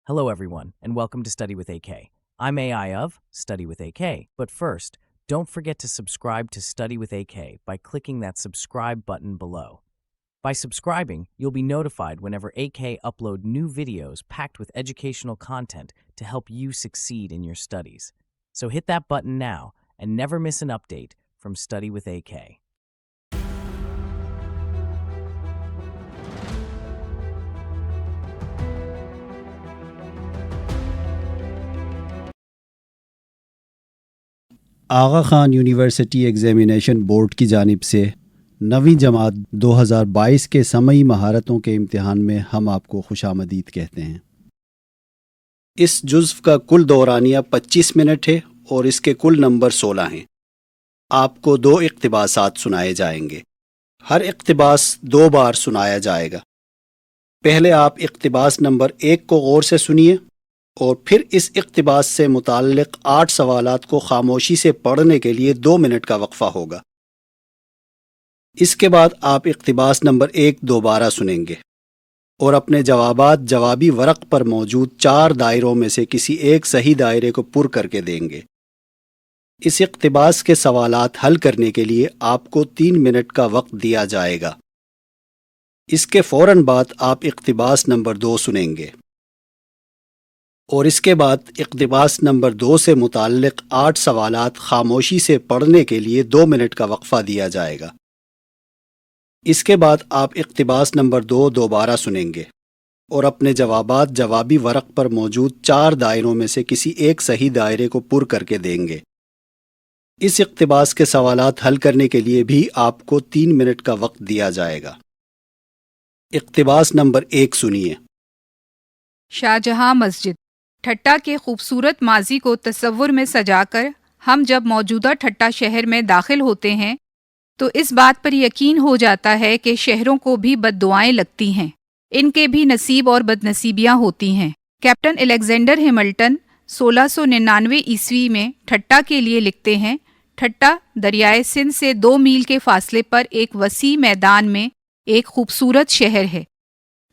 Hello, everyone, and welcome to Study with AK. I'm AI of Study with AK. But first, don't forget to subscribe to Study with AK by clicking that subscribe button below. By subscribing, you'll be notified whenever AK upload new videos packed with educational content to help you succeed in your studies. So hit that button now and never miss an update from Study with AK. Aga Khan university examination board کی جانب سے 9ویں جماعت 2022 کے سمعی مہارتوں کے امتحان میں ہم آپ کو خوش آمدید کہتے ہیں۔ اس جزو کا کل دورانیہ 25 منٹ ہے اور اس کے کل نمبر 16 ہیں۔ آپ کو 2 اقتباسات سنائے جائیں گے۔ ہر اقتباس 2 بار سنایا جائے گا۔ پہلے آپ اقتباس نمبر 1 کو غور سے سنیے اور پھر اس اقتباس سے متعلق 8 سوالات کو خاموشی سے پڑھنے کے لیے 2 منٹ کا وقفہ ہوگا۔ اس کے بعد آپ اقتباس نمبر 1 دوبارہ سنیں گے اور اپنے جوابات جوابی ورق پر موجود 4 دائروں میں سے کسی ایک صحیح دائرے کو پر کر کے دیں گے۔ اس اقتباس کے سوالات حل کرنے کے لیے آپ کو 3 منٹ کا وقت دیا جائے گا۔ اس کے فوراً بعد آپ اقتباس نمبر 2 سنیں گے اور اس کے بعد اقتباس نمبر 2 سے متعلق 8 سوالات خاموشی سے پڑھنے کے لیے 2 منٹ کا وقفہ دیا جائے گا۔ اس کے بعد آپ اقتباس نمبر 2 دوبارہ سنیں گے اور اپنے جوابات جوابی ورق پر موجود 4 دائروں میں سے کسی ایک صحیح دائرے کو پر کر کے دیں گے۔ اس اقتباس کے سوالات حل کرنے کے لیے بھی آپ کو 3 منٹ کا وقت دیا جائے گا۔ اقتباس نمبر 1 سنیے۔ شاہجہاں مسجد۔ ٹھٹہ کے خوبصورت ماضی کو تصور میں سجا کر ہم جب موجودہ ٹھٹہ شہر میں داخل ہوتے ہیں تو اس بات پر یقین ہو جاتا ہے کہ شہروں کو بھی بد دعائیں لگتی ہیں، ان کے بھی نصیب اور بد نصیبیاں ہوتی ہیں۔ کیپٹن الیگزینڈر ہیملٹن 1699 عیسوی میں ٹھٹہ کے لیے لکھتے ہیں، ٹھٹہ دریائے سندھ سے 2 میل کے فاصلے پر ایک وسیع میدان میں ایک خوبصورت شہر ہے۔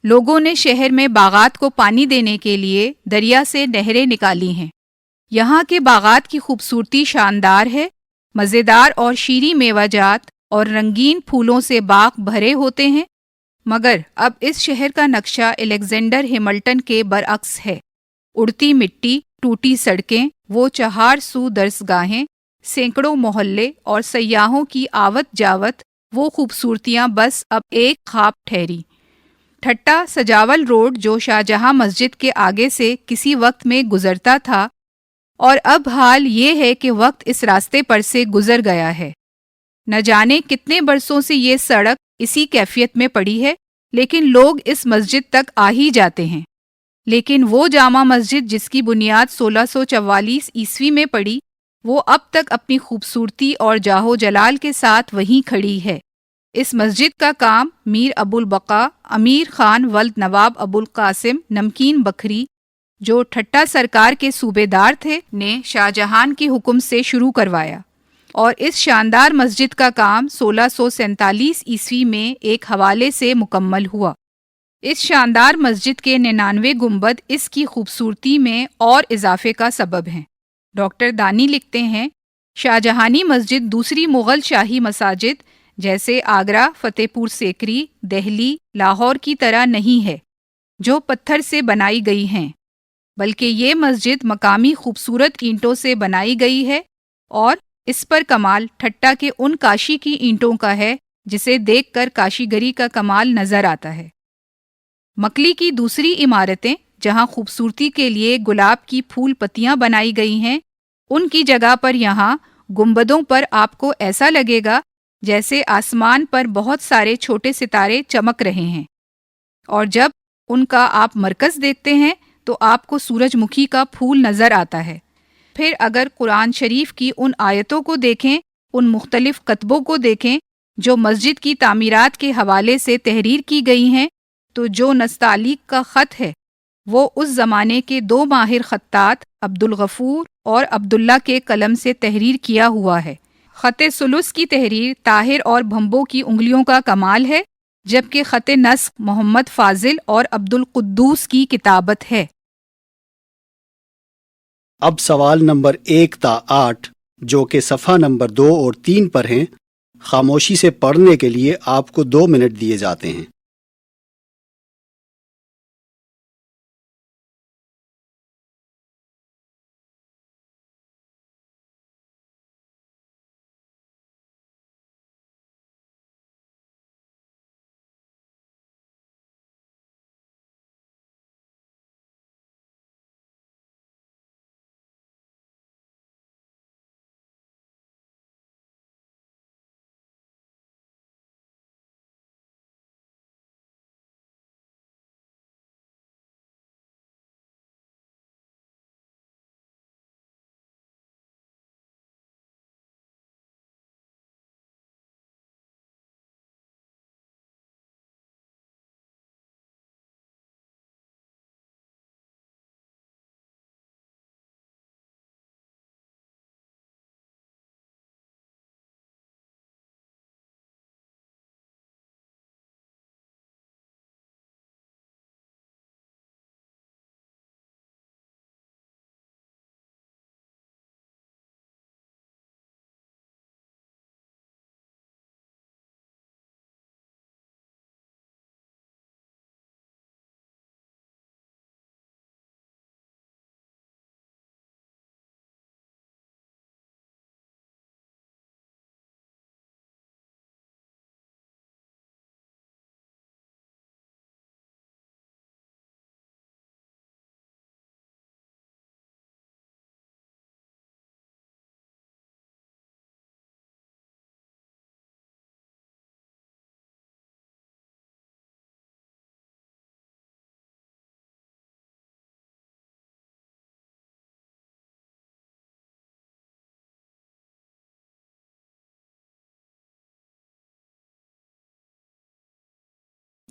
لوگوں نے شہر میں باغات کو پانی دینے کے لیے دریا سے نہریں نکالی ہیں۔ یہاں کے باغات کی خوبصورتی شاندار ہے، مزیدار اور شیریں میوہ جات اور رنگین پھولوں سے باغ بھرے ہوتے ہیں، مگر اب اس شہر کا نقشہ الیگزینڈر ہیملٹن کے برعکس ہے۔ اڑتی مٹی، ٹوٹی سڑکیں، وہ 4 سو درسگاہیں، سینکڑوں محلے اور سیاحوں کی آوت جاوت، وہ خوبصورتیاں بس اب ایک خواب ٹھہری۔ ٹھٹہ سجاول روڈ جو شاہجہاں مسجد کے آگے سے کسی وقت میں گزرتا تھا، اور اب حال یہ ہے کہ وقت اس راستے پر سے گزر گیا ہے۔ نہ جانے کتنے برسوں سے یہ سڑک اسی کیفیت میں پڑی ہے، لیکن لوگ اس مسجد تک آ ہی جاتے ہیں۔ لیکن وہ جامع مسجد جس کی بنیاد 1644 عیسوی میں پڑی، وہ اب تک اپنی خوبصورتی اور جاہ و جلال کے ساتھ وہیں کھڑی ہے۔ اس مسجد کا کام میر ابو البقا امیر خان ولد نواب ابو القاسم نمکین بکھری، جو ٹھٹہ سرکار کے صوبے دار تھے، نے شاہجہاں کے حکم سے شروع کروایا، اور اس شاندار مسجد کا کام 1647 عیسوی میں ایک حوالے سے مکمل ہوا۔ اس شاندار مسجد کے 99 گنبد اس کی خوبصورتی میں اور اضافے کا سبب ہیں۔ ڈاکٹر دانی لکھتے ہیں، شاہجہانی مسجد دوسری مغل شاہی مساجد جیسے آگرہ، فتح پور سیکری، دہلی، لاہور کی طرح نہیں ہے جو پتھر سے بنائی گئی ہیں، بلکہ یہ مسجد مقامی خوبصورت اینٹوں سے بنائی گئی ہے، اور اس پر کمال ٹھٹہ کے ان کاشی کی اینٹوں کا ہے جسے دیکھ کر کاشی گری کا کمال نظر آتا ہے۔ مکلی کی دوسری عمارتیں جہاں خوبصورتی کے لیے گلاب کی پھول پتیاں بنائی گئی ہیں، ان کی جگہ پر یہاں گنبدوں پر آپ کو ایسا لگے گا جیسے آسمان پر بہت سارے چھوٹے ستارے چمک رہے ہیں، اور جب ان کا آپ مرکز دیکھتے ہیں تو آپ کو سورج مکھی کا پھول نظر آتا ہے۔ پھر اگر قرآن شریف کی ان آیتوں کو دیکھیں، ان مختلف کتبوں کو دیکھیں جو مسجد کی تعمیرات کے حوالے سے تحریر کی گئی ہیں، تو جو نستعلیق کا خط ہے وہ اس زمانے کے 2 ماہر خطاط عبدالغفور اور عبداللہ کے قلم سے تحریر کیا ہوا ہے۔ خط ثلث کی تحریر طاہر اور بھمبو کی انگلیوں کا کمال ہے، جبکہ خط نسخ محمد فاضل اور عبد القدوس کی کتابت ہے۔ اب سوال نمبر 1 تا 8 جو کہ صفحہ نمبر 2 اور 3 پر ہیں، خاموشی سے پڑھنے کے لیے آپ کو 2 منٹ دیے جاتے ہیں۔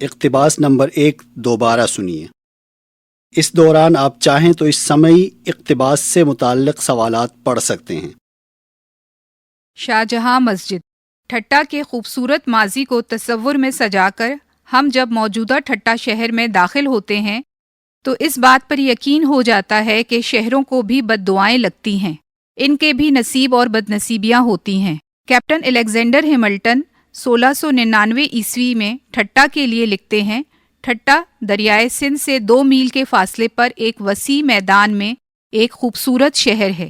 اقتباس نمبر 1 دوبارہ سنیے۔ اس دوران آپ چاہیں تو اس سمعی اقتباس سے متعلق سوالات پڑھ سکتے ہیں۔ شاہجہاں مسجد۔ ٹھٹا کے خوبصورت ماضی کو تصور میں سجا کر ہم جب موجودہ ٹھٹا شہر میں داخل ہوتے ہیں تو اس بات پر یقین ہو جاتا ہے کہ شہروں کو بھی بد دعائیں لگتی ہیں، ان کے بھی نصیب اور بد نصیبیاں ہوتی ہیں۔ کیپٹن الیگزینڈر ہیملٹن 1699 عیسوی میں ٹھٹا کے لیے لکھتے ہیں، ٹھٹا دریائے سندھ سے 2 میل کے فاصلے پر ایک وسیع میدان میں ایک خوبصورت شہر ہے۔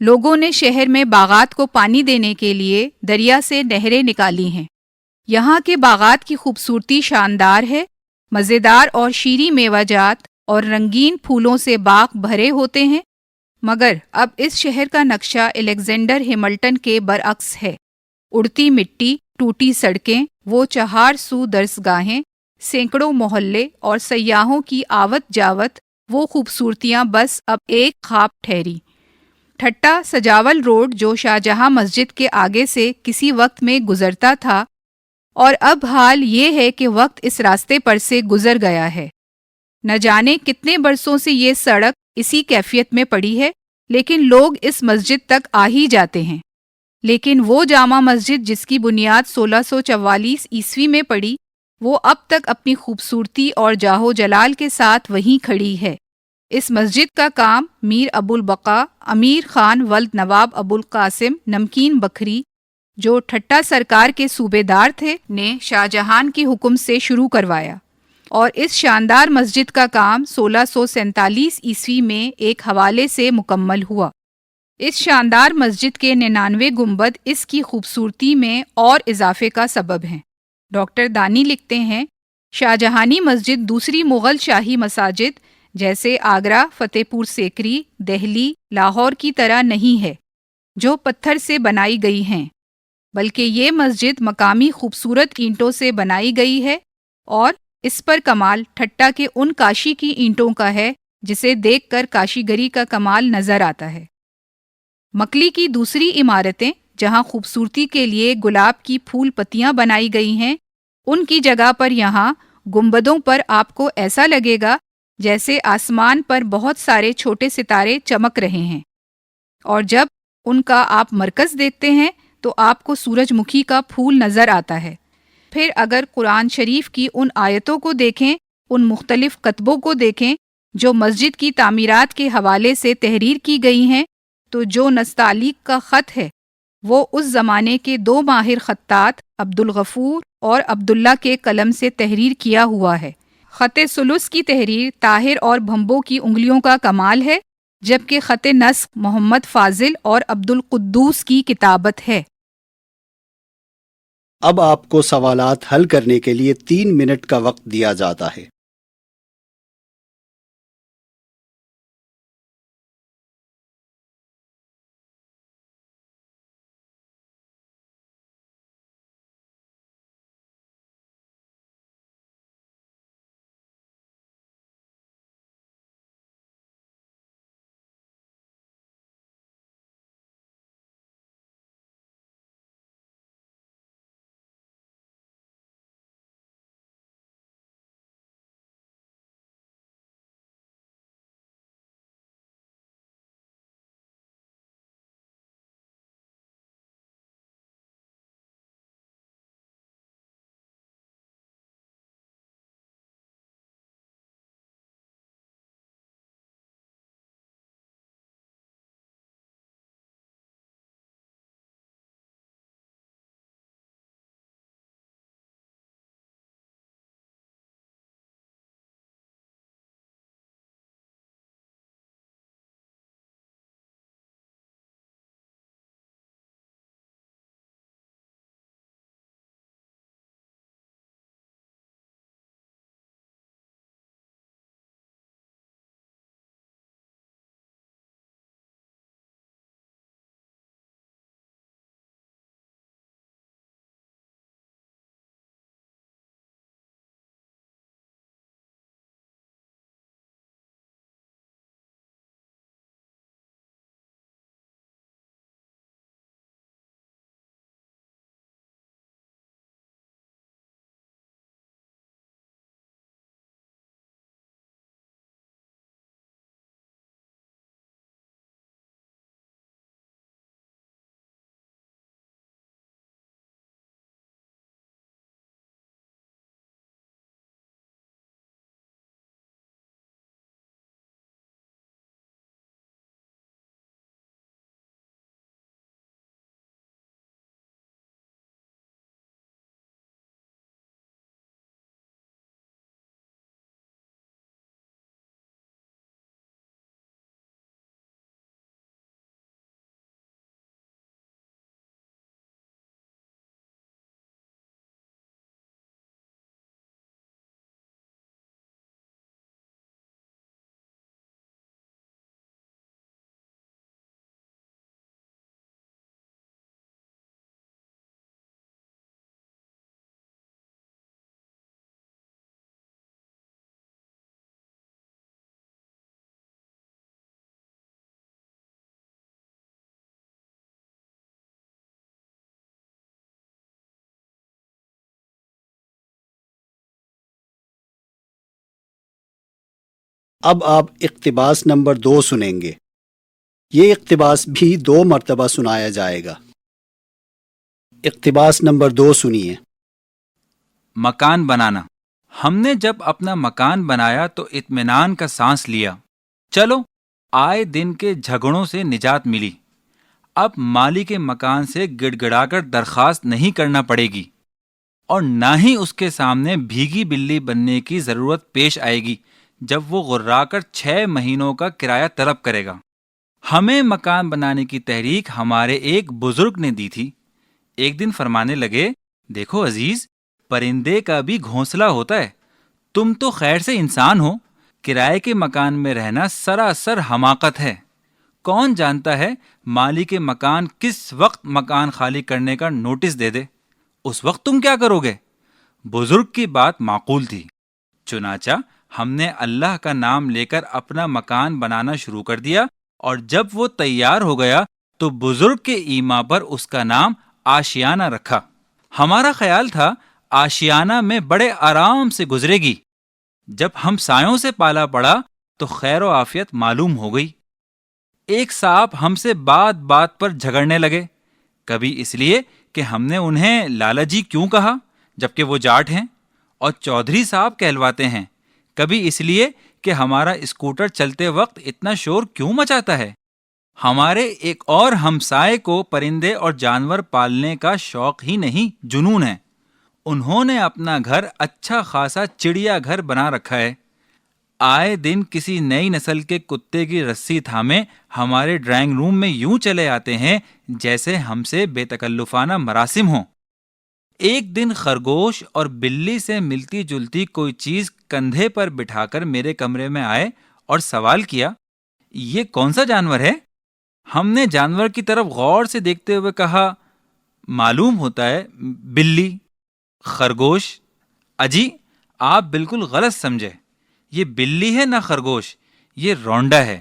لوگوں نے شہر میں باغات کو پانی دینے کے لیے دریا سے نہریں نکالی ہیں۔ یہاں کے باغات کی خوبصورتی شاندار ہے، مزیدار اور شیریں میوہ جات اور رنگین پھولوں سے باغ بھرے ہوتے ہیں، مگر اب اس شہر کا نقشہ الیگزینڈر ہیملٹن کے برعکس ہے۔ اڑتی مٹی، ٹوٹی سڑکیں، وہ 4 سو درسگاہیں، سینکڑوں محلے اور سیاحوں کی آوت جاوت، وہ خوبصورتیاں بس اب ایک خواب ٹھہری۔ ٹھٹا سجاول روڈ جو شاہجہاں مسجد کے آگے سے کسی وقت میں گزرتا تھا، اور اب حال یہ ہے کہ وقت اس راستے پر سے گزر گیا ہے۔ نہ جانے کتنے برسوں سے یہ سڑک اسی کیفیت میں پڑی ہے، لیکن لوگ اس مسجد تک آ ہی جاتے ہیں۔ لیکن وہ جامع مسجد جس کی بنیاد 1644 عیسوی میں پڑی، وہ اب تک اپنی خوبصورتی اور جاہ و جلال کے ساتھ وہیں کھڑی ہے۔ اس مسجد کا کام میر ابو البقا امیر خان ولد نواب ابو القاسم نمکین بکھری، جو ٹھٹا سرکار کے صوبے دار تھے، نے شاہجہاں کے حکم سے شروع کروایا، اور اس شاندار مسجد کا کام 1647 عیسوی میں ایک حوالے سے مکمل ہوا۔ اس شاندار مسجد کے 99 گنبد اس کی خوبصورتی میں اور اضافے کا سبب ہیں۔ ڈاکٹر دانی لکھتے ہیں، شاہجہانی مسجد دوسری مغل شاہی مساجد جیسے آگرہ، فتح پور سیکری، دہلی، لاہور کی طرح نہیں ہے جو پتھر سے بنائی گئی ہیں، بلکہ یہ مسجد مقامی خوبصورت اینٹوں سے بنائی گئی ہے، اور اس پر کمال ٹھٹا کے ان کاشی کی اینٹوں کا ہے جسے دیکھ کر کاشی گری کا کمال نظر آتا ہے۔ مکلی کی دوسری عمارتیں جہاں خوبصورتی کے لیے گلاب کی پھول پتیاں بنائی گئی ہیں، ان کی جگہ پر یہاں گنبدوں پر آپ کو ایسا لگے گا جیسے آسمان پر بہت سارے چھوٹے ستارے چمک رہے ہیں، اور جب ان کا آپ مرکز دیکھتے ہیں تو آپ کو سورج مکھی کا پھول نظر آتا ہے۔ پھر اگر قرآن شریف کی ان آیتوں کو دیکھیں، ان مختلف کتبوں کو دیکھیں جو مسجد کی تعمیرات کے حوالے سے تحریر کی گئی ہیں، تو جو نستعلیق کا خط ہے وہ اس زمانے کے 2 ماہر خطاط عبدالغفور اور عبداللہ کے قلم سے تحریر کیا ہوا ہے۔ خط ثلث کی تحریر طاہر اور بھمبو کی انگلیوں کا کمال ہے، جبکہ خط نسخ محمد فاضل اور عبدالقدوس کی کتابت ہے۔ اب آپ کو سوالات حل کرنے کے لیے 3 منٹ کا وقت دیا جاتا ہے۔ اب آپ اقتباس نمبر 2 سنیں گے۔ یہ اقتباس بھی 2 مرتبہ سنایا جائے گا۔ اقتباس نمبر 2 سنیے۔ مکان بنانا۔ ہم نے جب اپنا مکان بنایا تو اطمینان کا سانس لیا۔ چلو آئے دن کے جھگڑوں سے نجات ملی۔ اب مالک مکان سے گڑ گڑا کر درخواست نہیں کرنا پڑے گی، اور نہ ہی اس کے سامنے بھیگی بلی بننے کی ضرورت پیش آئے گی جب وہ غرا کر 6 مہینوں کا کرایہ طلب کرے گا۔ ہمیں مکان بنانے کی تحریک ہمارے ایک بزرگ نے دی تھی۔ ایک دن فرمانے لگے، دیکھو عزیز، پرندے کا بھی گھونسلہ ہوتا ہے، تم تو خیر سے انسان ہو، کرائے کے مکان میں رہنا سراسر حماقت ہے۔ کون جانتا ہے مالک مکان کس وقت مکان خالی کرنے کا نوٹس دے دے، اس وقت تم کیا کرو گے؟ بزرگ کی بات معقول تھی، چنانچہ ہم نے اللہ کا نام لے کر اپنا مکان بنانا شروع کر دیا، اور جب وہ تیار ہو گیا تو بزرگ کے ایما پر اس کا نام آشیانہ رکھا۔ ہمارا خیال تھا آشیانہ میں بڑے آرام سے گزرے گی، جب ہم سایوں سے پالا پڑا تو خیر و عافیت معلوم ہو گئی۔ ایک صاحب ہم سے بات بات پر جھگڑنے لگے، کبھی اس لیے کہ ہم نے انہیں لالا جی کیوں کہا جبکہ وہ جاٹ ہیں اور چودھری صاحب کہلواتے ہیں، کبھی اس لیے کہ ہمارا اسکوٹر چلتے وقت اتنا شور کیوں مچاتا ہے؟ ہمارے ایک اور ہمسائے کو پرندے اور جانور پالنے کا شوق ہی نہیں، جنون ہے۔ انہوں نے اپنا گھر اچھا خاصا چڑیا گھر بنا رکھا ہے۔ آئے دن کسی نئی نسل کے کتے کی رسی تھامے ہمارے ڈرائنگ روم میں یوں چلے آتے ہیں جیسے ہم سے بے تکلفانہ مراسم ہوں۔ ایک دن خرگوش اور بلی سے ملتی جلتی کوئی چیز کندھے پر بٹھا کر میرے کمرے میں آئے اور سوال کیا، یہ کون سا جانور ہے؟ ہم نے جانور کی طرف غور سے دیکھتے ہوئے کہا، معلوم ہوتا ہے بلی۔ خرگوش: اجی آپ بالکل غلط سمجھے، یہ بلی ہے نہ خرگوش، یہ رونڈا ہے،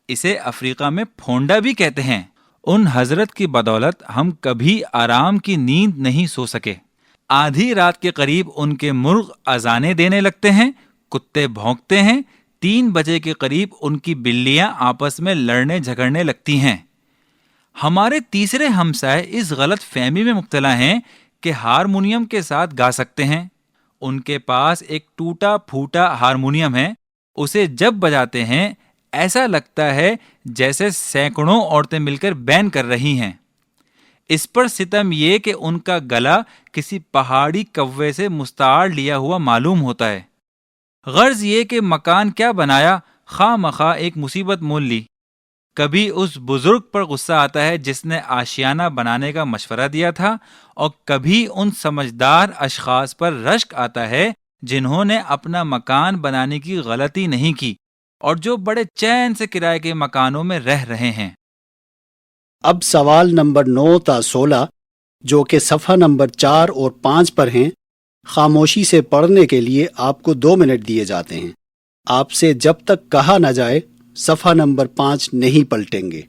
اسے افریقہ میں پھونڈا بھی کہتے ہیں۔ ان حضرت کی بدولت ہم کبھی آرام کی نیند نہیں سو سکے۔ آدھی رات کے قریب ان کے مرغ اذانیں دینے لگتے ہیں، کتے بھونکتے ہیں، 3 بجے کے قریب ان کی بلیاں آپس میں لڑنے جھگڑنے لگتی ہیں۔ ہمارے تیسرے ہمسائے اس غلط فہمی میں مبتلا ہیں کہ ہارمونیم کے ساتھ گا سکتے ہیں۔ ان کے پاس ایک ٹوٹا پھوٹا ہارمونیم ہے، اسے جب بجاتے ہیں ایسا لگتا ہے جیسے سینکڑوں عورتیں مل کر بین کر رہی ہیں۔ اس پر ستم یہ کہ ان کا گلا کسی پہاڑی کوے سے مستعار لیا ہوا معلوم ہوتا ہے۔ غرض یہ کہ مکان کیا بنایا، خواہ مخواہ ایک مصیبت مول لی۔ کبھی اس بزرگ پر غصہ آتا ہے جس نے آشیانہ بنانے کا مشورہ دیا تھا، اور کبھی ان سمجھدار اشخاص پر رشک آتا ہے جنہوں نے اپنا مکان بنانے کی غلطی نہیں کی اور جو بڑے چین سے کرائے کے مکانوں میں رہ رہے ہیں۔ اب سوال نمبر 9 تا 16 جو کہ صفحہ نمبر 4 اور 5 پر ہیں، خاموشی سے پڑھنے کے لیے آپ کو 2 منٹ دیے جاتے ہیں۔ آپ سے جب تک کہا نہ جائے صفحہ نمبر 5 نہیں پلٹیں گے۔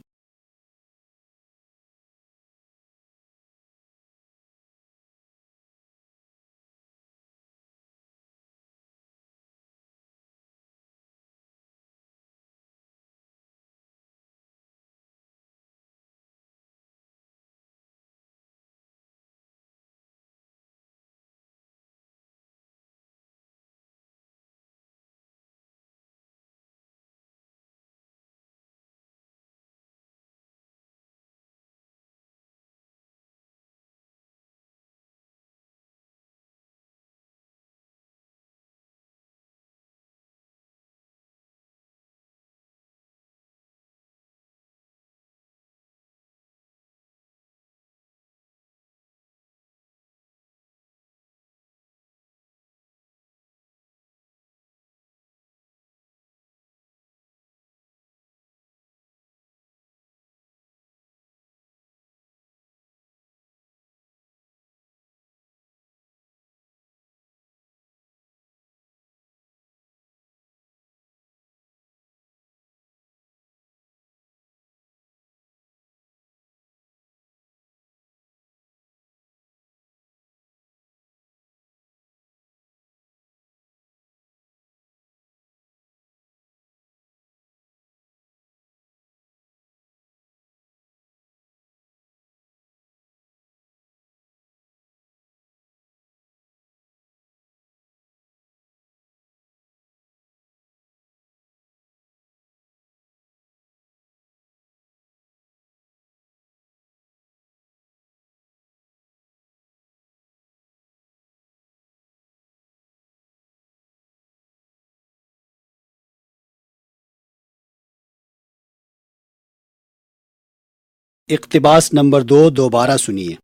اقتباس نمبر 2 دوبارہ سنیے۔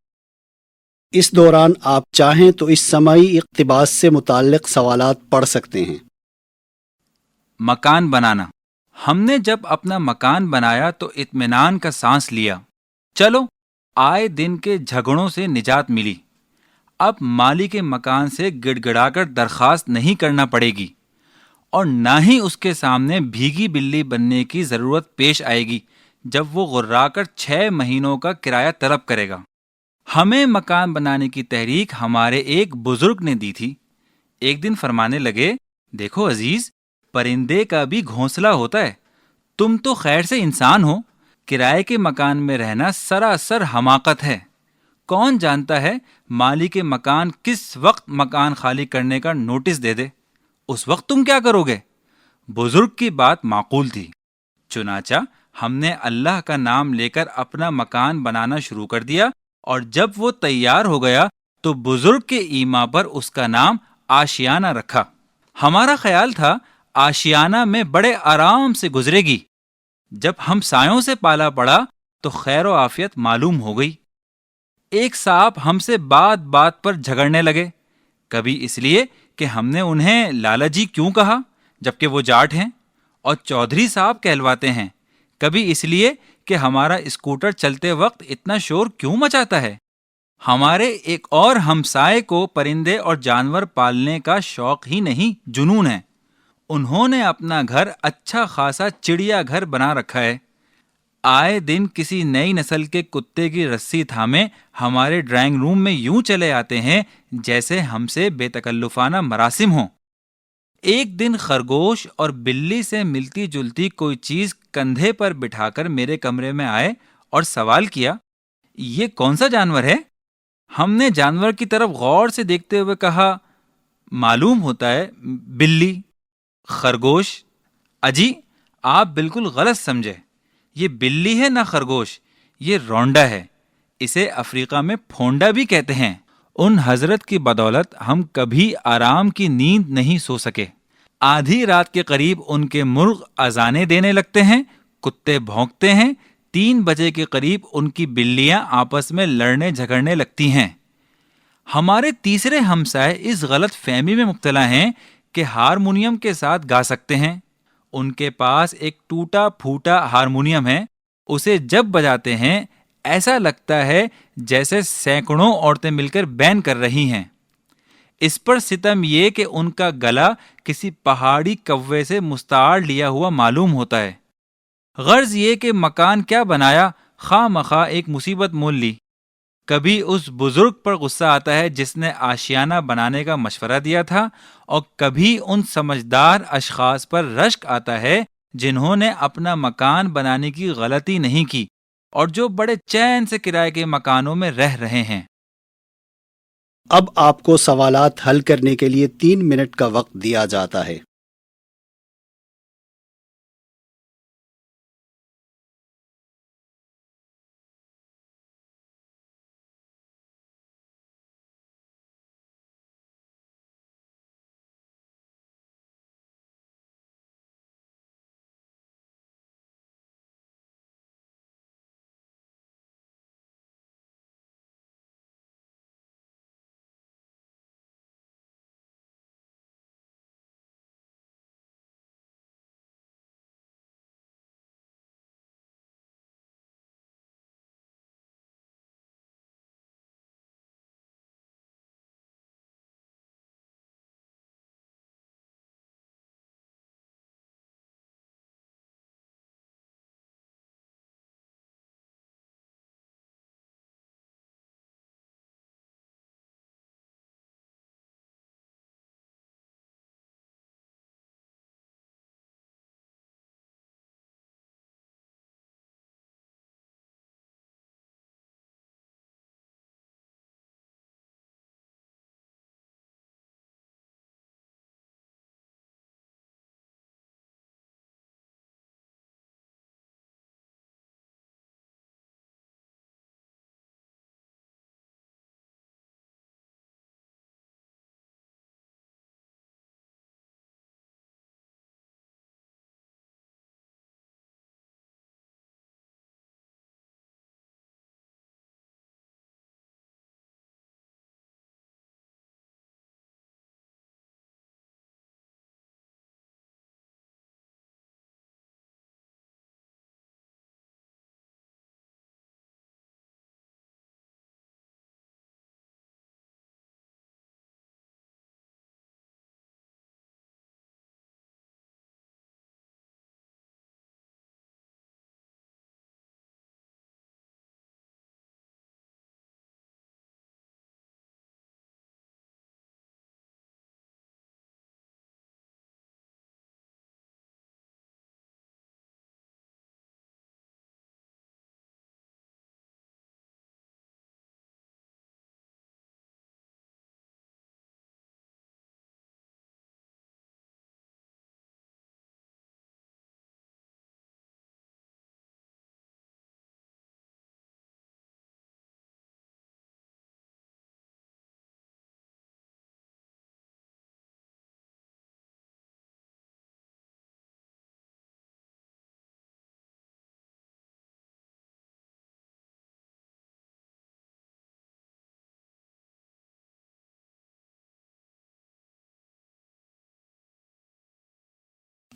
اس دوران آپ چاہیں تو اس سماعی اقتباس سے متعلق سوالات پڑھ سکتے ہیں۔ مکان بنانا۔ ہم نے جب اپنا مکان بنایا تو اطمینان کا سانس لیا۔ چلو آئے دن کے جھگڑوں سے نجات ملی۔ اب مالی کے مکان سے گڑ گڑا کر درخواست نہیں کرنا پڑے گی، اور نہ ہی اس کے سامنے بھیگی بلی بننے کی ضرورت پیش آئے گی جب وہ غرا کر 6 مہینوں کا کرایہ طلب کرے گا۔ ہمیں مکان بنانے کی تحریک ہمارے ایک بزرگ نے دی تھی۔ ایک دن فرمانے لگے، دیکھو عزیز، پرندے کا بھی گھونسلہ ہوتا ہے، تم تو خیر سے انسان ہو، کرائے کے مکان میں رہنا سراسر حماقت ہے۔ کون جانتا ہے مالک مکان کس وقت مکان خالی کرنے کا نوٹس دے دے، اس وقت تم کیا کرو گے؟ بزرگ کی بات معقول تھی، چنانچہ ہم نے اللہ کا نام لے کر اپنا مکان بنانا شروع کر دیا، اور جب وہ تیار ہو گیا تو بزرگ کے ایما پر اس کا نام آشیانہ رکھا۔ ہمارا خیال تھا آشیانہ میں بڑے آرام سے گزرے گی، جب ہم سایوں سے پالا پڑا تو خیر و عافیت معلوم ہو گئی۔ ایک صاحب ہم سے بات بات پر جھگڑنے لگے، کبھی اس لیے کہ ہم نے انہیں لالا جی کیوں کہا جبکہ وہ جاٹ ہیں اور چودھری صاحب کہلواتے ہیں، کبھی اس لیے کہ ہمارا اسکوٹر چلتے وقت اتنا شور کیوں مچاتا ہے۔ ہمارے ایک اور ہمسائے کو پرندے اور جانور پالنے کا شوق ہی نہیں، جنون ہے۔ انہوں نے اپنا گھر اچھا خاصا چڑیا گھر بنا رکھا ہے۔ آئے دن کسی نئی نسل کے کتے کی رسی تھامے ہمارے ڈرائنگ روم میں یوں چلے آتے ہیں جیسے ہم سے بے تکلفانہ مراسم ہوں۔ ایک دن خرگوش اور بلی سے ملتی جلتی کوئی چیز کندھے پر بٹھا کر میرے کمرے میں آئے اور سوال کیا، یہ کون سا جانور ہے؟ ہم نے جانور کی طرف غور سے دیکھتے ہوئے کہا، معلوم ہوتا ہے بلی۔ خرگوش: اجی آپ بالکل غلط سمجھے، یہ بلی ہے نہ خرگوش، یہ رونڈا ہے، اسے افریقہ میں پھونڈا بھی کہتے ہیں۔ ان حضرت کی بدولت ہم کبھی آرام کی نیند نہیں سو سکے۔ آدھی رات کے قریب ان کے مرغ اذانیں دینے لگتے ہیں، کتے بھونکتے ہیں، 3 بجے کے قریب ان کی بلیاں آپس میں لڑنے جھگڑنے لگتی ہیں۔ ہمارے تیسرے ہمسائے اس غلط فہمی میں مبتلا ہیں کہ ہارمونیم کے ساتھ گا سکتے ہیں۔ ان کے پاس ایک ٹوٹا پھوٹا ہارمونیم ہے، اسے جب بجاتے ہیں ایسا لگتا ہے جیسے سینکڑوں عورتیں مل کر بین کر رہی ہیں۔ اس پر ستم یہ کہ ان کا گلا کسی پہاڑی کوے سے مستعار لیا ہوا معلوم ہوتا ہے۔ غرض یہ کہ مکان کیا بنایا، خواہ مخواہ ایک مصیبت مول لی۔ کبھی اس بزرگ پر غصہ آتا ہے جس نے آشیانہ بنانے کا مشورہ دیا تھا، اور کبھی ان سمجھدار اشخاص پر رشک آتا ہے جنہوں نے اپنا مکان بنانے کی غلطی نہیں کی اور جو بڑے چین سے کرائے کے مکانوں میں رہ رہے ہیں۔ اب آپ کو سوالات حل کرنے کے لیے 3 منٹ کا وقت دیا جاتا ہے۔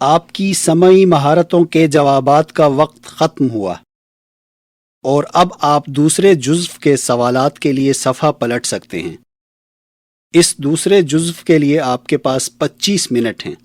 آپ کی سمعی مہارتوں کے جوابات کا وقت ختم ہوا اور اب آپ دوسرے جزو کے سوالات کے لیے صفحہ پلٹ سکتے ہیں۔ اس دوسرے جزو کے لیے آپ کے پاس 25 منٹ ہیں۔